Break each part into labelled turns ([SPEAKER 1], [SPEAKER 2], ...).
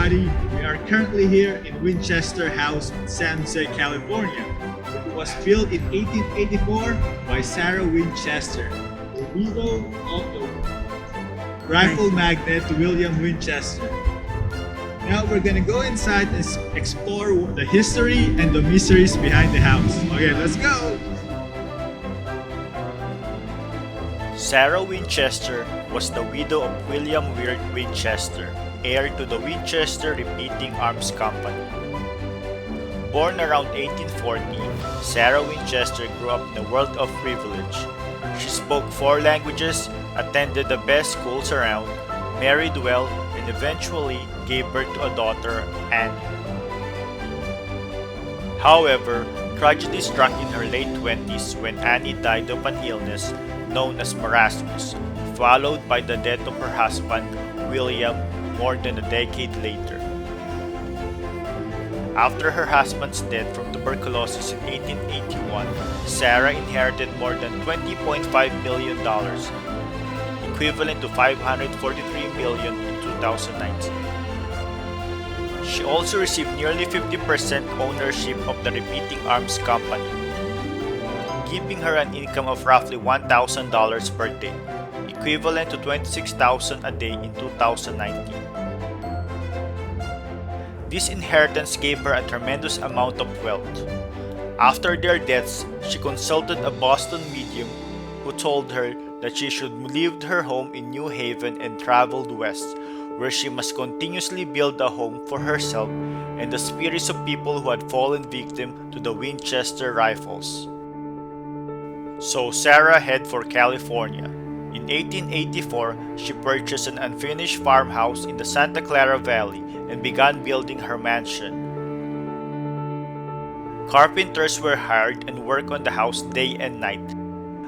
[SPEAKER 1] everybody. We are currently here in Winchester House in San Jose, California. It was built in 1884 by Sarah Winchester, the widow of the rifle magnate William Winchester. Now we're gonna go inside and explore the history and the mysteries behind the house. Okay, let's go!
[SPEAKER 2] Sarah Winchester was the widow of William Weird Winchester, heir to the Winchester Repeating Arms Company. Born around 1840, Sarah Winchester grew up in a world of privilege. She spoke 4 languages, attended the best schools around, married well, and eventually gave birth to a daughter, Anne. However, tragedy struck in her late 20s when Annie died of an illness known as marasmus, followed by the death of her husband, William, more than a decade later. After her husband's death from tuberculosis in 1881, Sarah inherited more than $20.5 million, equivalent to $543 million in 2019. She also received nearly 50% ownership of the Repeating Arms Company, giving her an income of roughly $1,000 per day, equivalent to $26,000 a day in 2019. This inheritance gave her a tremendous amount of wealth. After their deaths, she consulted a Boston medium who told her that she should leave her home in New Haven and traveled west, where she must continuously build a home for herself and the spirits of people who had fallen victim to the Winchester rifles. So Sarah headed for California. In 1884, she purchased an unfinished farmhouse in the Santa Clara Valley and began building her mansion. Carpenters were hired and worked on the house day and night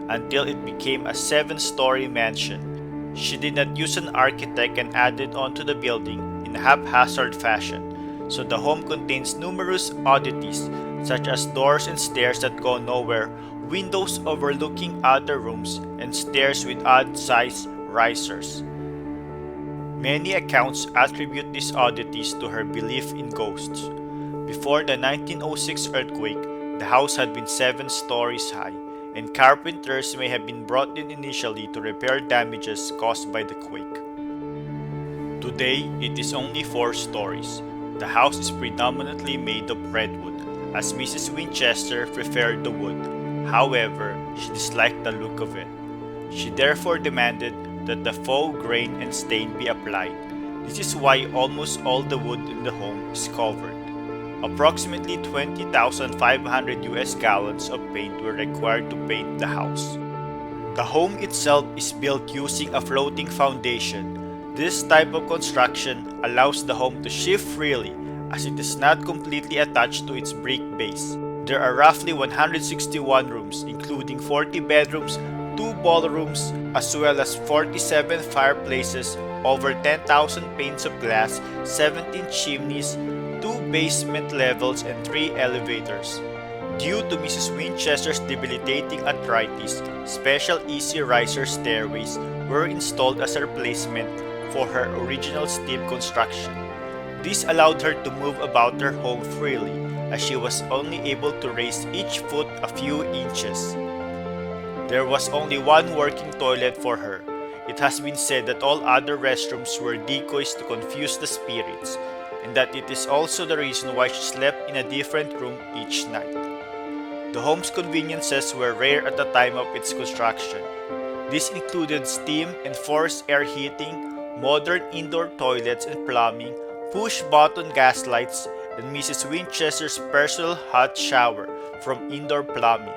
[SPEAKER 2] until it became a 7-story mansion. She did not use an architect and added on to the building in a haphazard fashion, so the home contains numerous oddities such as doors and stairs that go nowhere, windows overlooking other rooms, and stairs with odd-sized risers. Many accounts attribute these oddities to her belief in ghosts. Before the 1906 earthquake, the house had been 7 stories high, and carpenters may have been brought in initially to repair damages caused by the quake. Today, it is only 4 stories. The house is predominantly made of redwood, as Mrs. Winchester preferred the wood. However, she disliked the look of it. She therefore demanded that the faux grain and stain be applied. This is why almost all the wood in the home is covered. Approximately 20,500 US gallons of paint were required to paint the house. The home itself is built using a floating foundation. This type of construction allows the home to shift freely as it is not completely attached to its brick base. There are roughly 161 rooms, including 40 bedrooms, 2 ballrooms, as well as 47 fireplaces, over 10,000 panes of glass, 17 chimneys, 2 basement levels, and 3 elevators. Due to Mrs. Winchester's debilitating arthritis, special easy riser stairways were installed as a replacement for her original steep construction. This allowed her to move about her home freely, as she was only able to raise each foot a few inches. There was only 1 working toilet for her. It has been said that all other restrooms were decoys to confuse the spirits, and that it is also the reason why she slept in a different room each night. The home's conveniences were rare at the time of its construction. This included steam and forced air heating, modern indoor toilets and plumbing, push-button gas lights, and Mrs. Winchester's personal hot shower from indoor plumbing.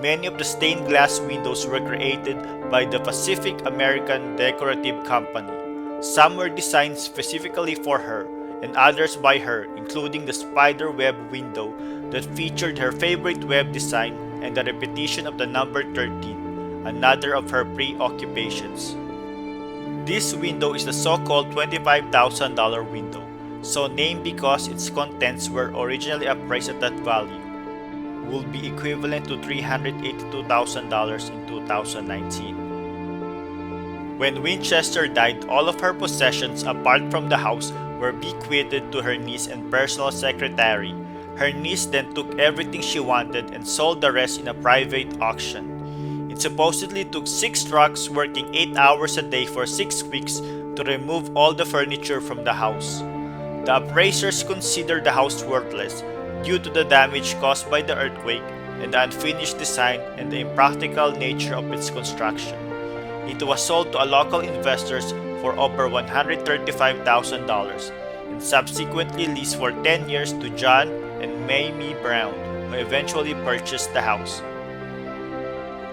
[SPEAKER 2] Many of the stained glass windows were created by the Pacific American Decorative Company. Some were designed specifically for her, and others by her, including the spider web window that featured her favorite web design and the repetition of the number 13, another of her preoccupations. This window is the so-called $25,000 window, so named because its contents were originally appraised at that value, would be equivalent to $382,000 in 2019. When Winchester died, all of her possessions apart from the house were bequeathed to her niece and personal secretary. Her niece then took everything she wanted and sold the rest in a private auction. It supposedly took 6 trucks working 8 hours a day for 6 weeks to remove all the furniture from the house. The appraisers considered the house worthless due to the damage caused by the earthquake and the unfinished design and the impractical nature of its construction. It was sold to a local investors for over $135,000 and subsequently leased for 10 years to John and Mamie Brown, who eventually purchased the house.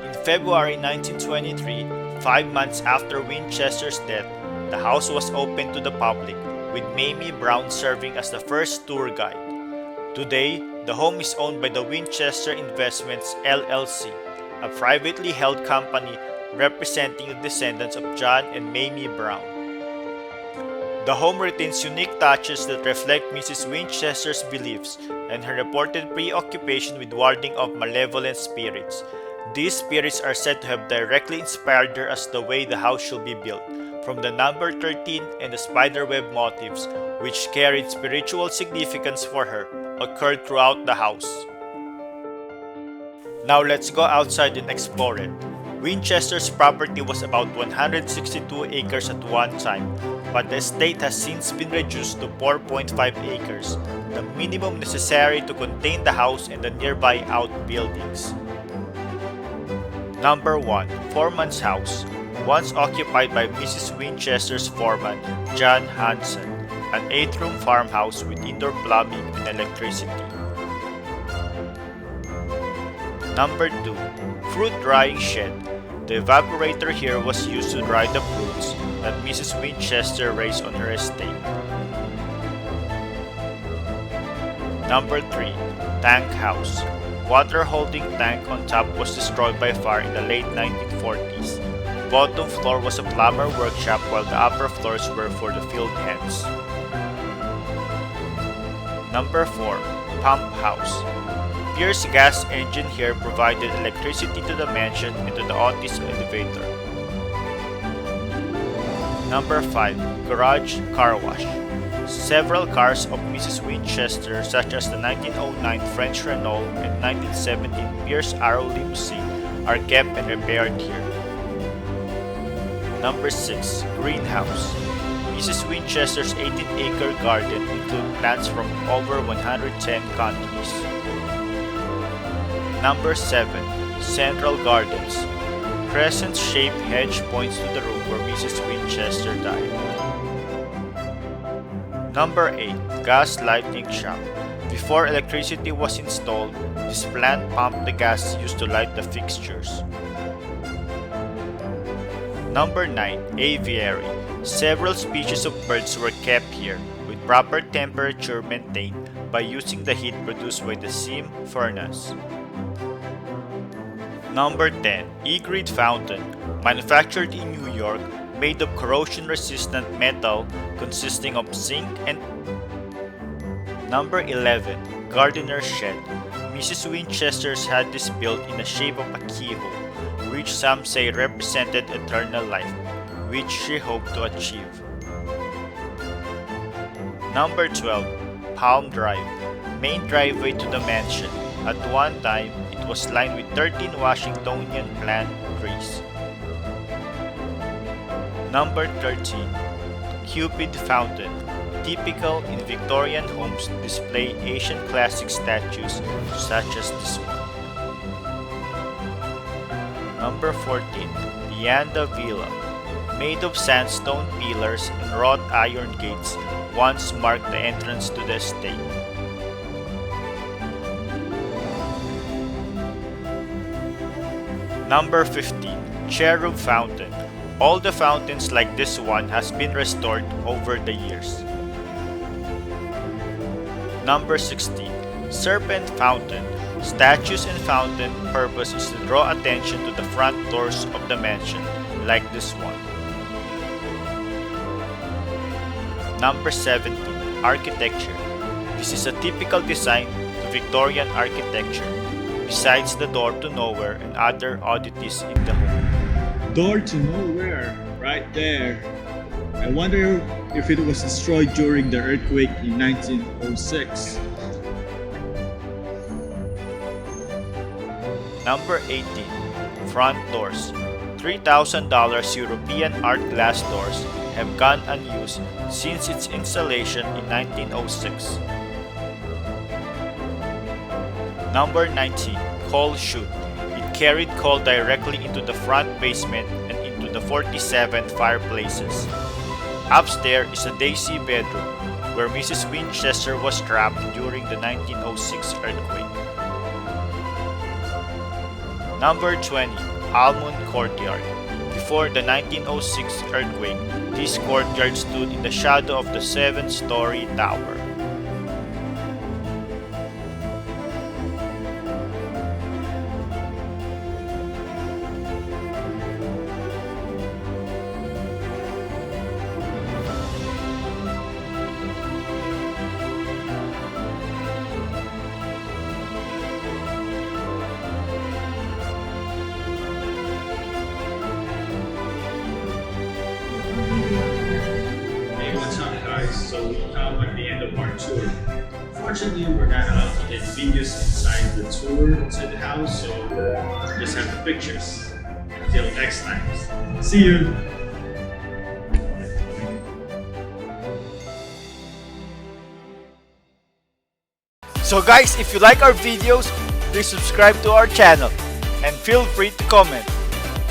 [SPEAKER 2] In February 1923, 5 months after Winchester's death, the house was opened to the public, with Mamie Brown serving as the first tour guide. Today, the home is owned by the Winchester Investments LLC, a privately held company representing the descendants of John and Mamie Brown. The home retains unique touches that reflect Mrs. Winchester's beliefs and her reported preoccupation with warding off malevolent spirits. These spirits are said to have directly inspired her as the way the house should be built, from the number 13 and the spiderweb motifs, which carried spiritual significance for her, occurred throughout the house. Now let's go outside and explore it. Winchester's property was about 162 acres at one time, but the estate has since been reduced to 4.5 acres, the minimum necessary to contain the house and the nearby outbuildings. Number 1. Foreman's House, once occupied by Mrs. Winchester's foreman, John Hanson, an 8-room farmhouse with indoor plumbing and electricity. Number 2. Fruit drying shed. The evaporator here was used to dry the fruits that Mrs. Winchester raised on her estate. Number 3. Tank House. Water holding tank on top was destroyed by fire in the late 1940s. Bottom floor was a plumber workshop while the upper floors were for the field hands. Number 4. Pump House. Pierce gas engine here provided electricity to the mansion and to the Otis elevator. Number 5. Garage Car Wash. Several cars of Mrs. Winchester, such as the 1909 French Renault and 1917 Pierce Arrow limousine, are kept and repaired here. Number 6. Greenhouse. Mrs. Winchester's 18-acre garden includes plants from over 110 countries. Number 7. Central Gardens. Crescent-shaped hedge points to the room where Mrs. Winchester died. Number 8. Gas lighting shop. Before electricity was installed, this plant pumped the gas used to light the fixtures. Number 9. Aviary. Several species of birds were kept here, with proper temperature maintained by using the heat produced by the steam furnace. Number 10. Egret Fountain. Manufactured in New York, made of corrosion-resistant metal consisting of zinc and... Number 11. Gardener's Shed. Mrs. Winchester's had this built in the shape of a keyhole, which some say represented eternal life, which she hoped to achieve. Number 12. Palm Drive. Main driveway to the mansion. At one time, it was lined with 13 Washingtonian plant trees. Number 13. Cupid Fountain. Typical in Victorian homes display Asian classic statues such as this one. Number 14. Vianda Villa. Made of sandstone pillars and wrought iron gates, once marked the entrance to the estate. Number 15. Cherub Fountain. All the fountains like this one has been restored over the years. Number 16. Serpent Fountain. Statues and fountain purpose is to draw attention to the front doors of the mansion, like this one. Number 17. Architecture. This is a typical design to Victorian architecture, besides the door to nowhere and other oddities in the home.
[SPEAKER 1] Door to nowhere, right there. I wonder if it was destroyed during the earthquake in 1906.
[SPEAKER 2] Number 18. Front doors. $3,000 European art glass doors have gone unused since its installation in 1906. Number 19. Coal chute. It carried coal directly into the front basement and into the 47 fireplaces. Upstairs is a Daisy bedroom where Mrs. Winchester was trapped during the 1906 earthquake. Number 20. Almond Courtyard. Before the 1906 earthquake, this courtyard stood in the shadow of the 7-story tower.
[SPEAKER 1] Hey, what's up guys? So we come at the end of our tour. Unfortunately, we're not allowed to get videos inside the tour, inside the house, so just have the pictures. Until next time. See you!
[SPEAKER 2] So guys, if you like our videos, please subscribe to our channel and feel free to comment.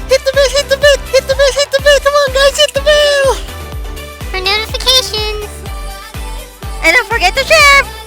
[SPEAKER 3] Hit the bell, hit the bell, hit the bell, hit the bell. Come on guys, hit the bell.
[SPEAKER 4] For notifications.
[SPEAKER 3] And don't forget to share.